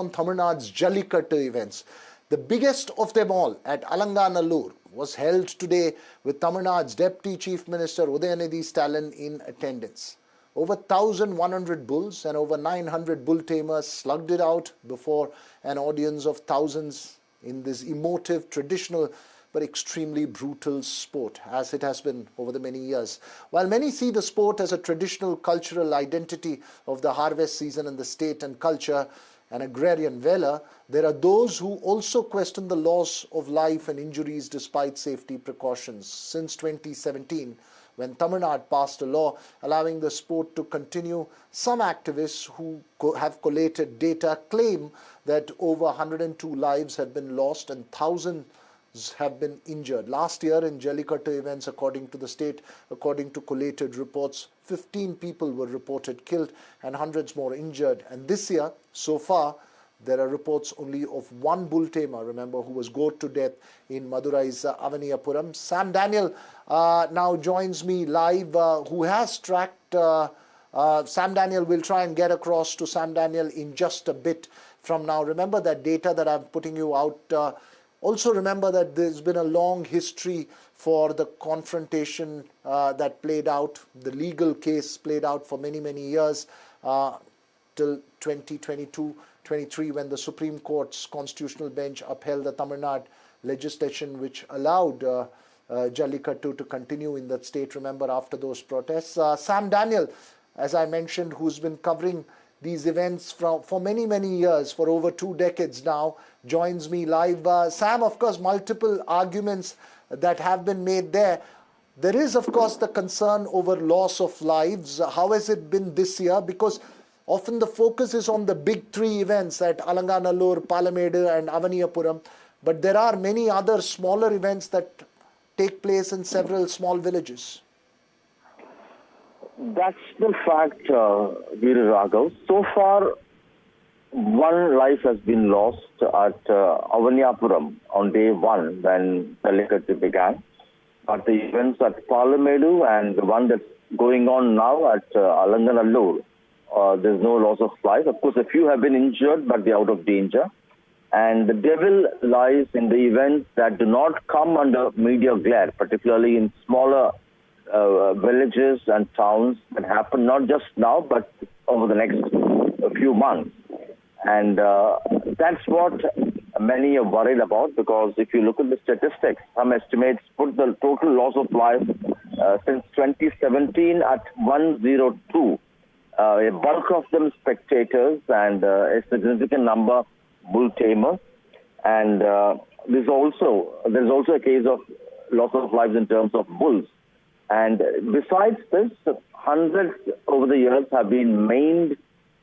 on Tamil Nadu's Jallikattu events. The biggest of them all at Alanganallur was held today with Tamil Nadu's Deputy Chief Minister Udayanidhi Stalin in attendance. Over 1,100 bulls and over 900 bull tamers slugged it out before an audience of thousands in this emotive, traditional but extremely brutal sport, as it has been over the many years. While many see the sport as a traditional cultural identity of the harvest season in the state and culture, an agrarian valor, there are those who also question the loss of life and injuries despite safety precautions. Since 2017, when Tamil Nadu passed a law allowing the sport to continue, some activists who have collated data claim that over 102 lives have been lost and thousands have been injured. Last year in Jallikattu events, according to the state, according to collated reports, 15 people were reported killed and hundreds more injured. And this year, so far, there are reports only of one bull tamer, remember, who was gored to death in Madurai's Avaniyapuram. Sam Daniel now joins me live, who has tracked. Sam Daniel, will try and get across to Sam Daniel in just a bit from now. Remember that data that I'm putting you out. Also remember that there's been a long history for the confrontation that played out, the legal case played out for many, many years till 2022-23 when the Supreme Court's constitutional bench upheld the Tamil Nadu legislation which allowed Jallikattu to continue in that state, remember, after those protests. Sam Daniel, as I mentioned, who's been covering these events for many, many years, for over 2 decades now, joins me live. Sam, of course, multiple arguments that have been made there. There is, of course, the concern over loss of lives. How has it been this year? Because often the focus is on the big 3 events at Alanganallur, Palamadu and Avaniyapuram, but there are many other smaller events that take place in several small villages. That's the fact, Veer Raghav. So far, one life has been lost at Avaniyapuram on day 1 when Jallikattu began. But the events at Palamadu and the one that's going on now at Alanganallur, there's no loss of life. Of course, a few have been injured, but they're out of danger. And the devil lies in the events that do not come under media glare, particularly in smaller villages and towns that happen not just now, but over the next few months. And that's what many are worried about, because if you look at the statistics, some estimates put the total loss of life since 2017 at 102. A bulk of them spectators and a significant number bull tamers. And there's also a case of loss of lives in terms of bulls. And besides this, hundreds over the years have been maimed,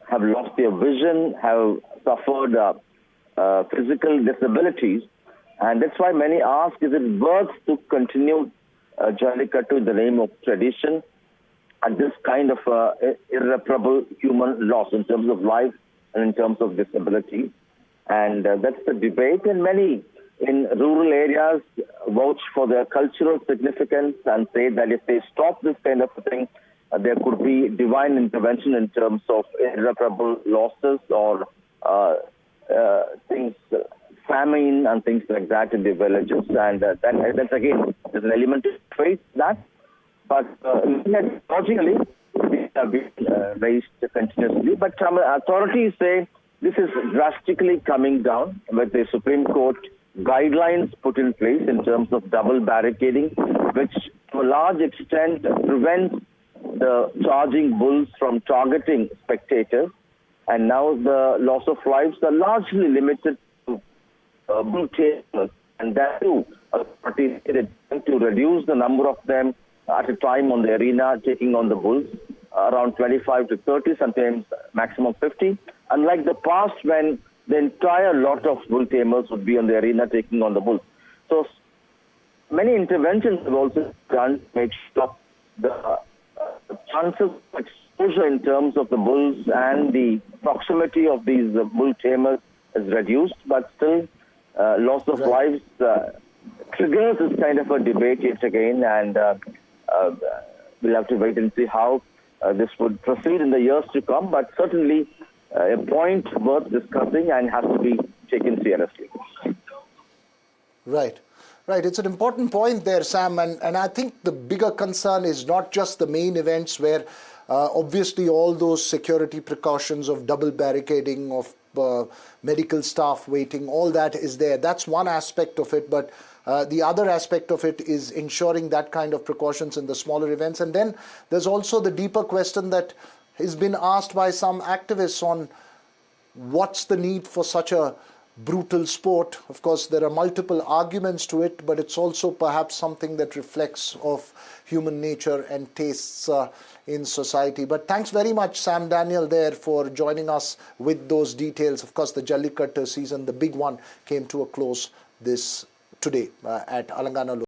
have lost their vision, have suffered physical disabilities. And that's why many ask, is it worth to continue Jallikattu in the name of tradition at this kind of irreparable human loss in terms of life and in terms of disability? And that's the debate. And many in rural areas vouch for their cultural significance and say that if they stop this kind of a thing, there could be divine intervention in terms of irreparable losses or things, famine and things like that in the villages. And that's again, there's an element of faith in that. But logically, these have been raised continuously. But authorities say this is drastically coming down with the Supreme Court guidelines put in place in terms of double barricading, which to a large extent prevents the charging bulls from targeting spectators. And now the loss of lives are largely limited to bull tamers. And that too, authorities tend to reduce the number of them at a time on the arena taking on the bulls, around 25 to 30, sometimes maximum 50. Unlike the past when the entire lot of bull tamers would be on the arena taking on the bulls. So many interventions have also done to make sure the chances of exposure in terms of the bulls and the proximity of these bull tamers is reduced, but still loss of lives triggers this kind of a debate yet again, and we'll have to wait and see how this would proceed in the years to come. But certainly a point worth discussing and has to be taken seriously. Right. Right. It's an important point there, Sam. And I think the bigger concern is not just the main events where obviously all those security precautions of double barricading, of medical staff waiting, all that is there. That's one aspect of it. But the other aspect of it is ensuring that kind of precautions in the smaller events. And then there's also the deeper question that has been asked by some activists on what's the need for such a brutal sport. Of course, there are multiple arguments to it, but it's also perhaps something that reflects of human nature and tastes in society. But thanks very much, Sam Daniel, there for joining us with those details. Of course, the Jallikattu season, the big one, came to a close today at Alanganallur.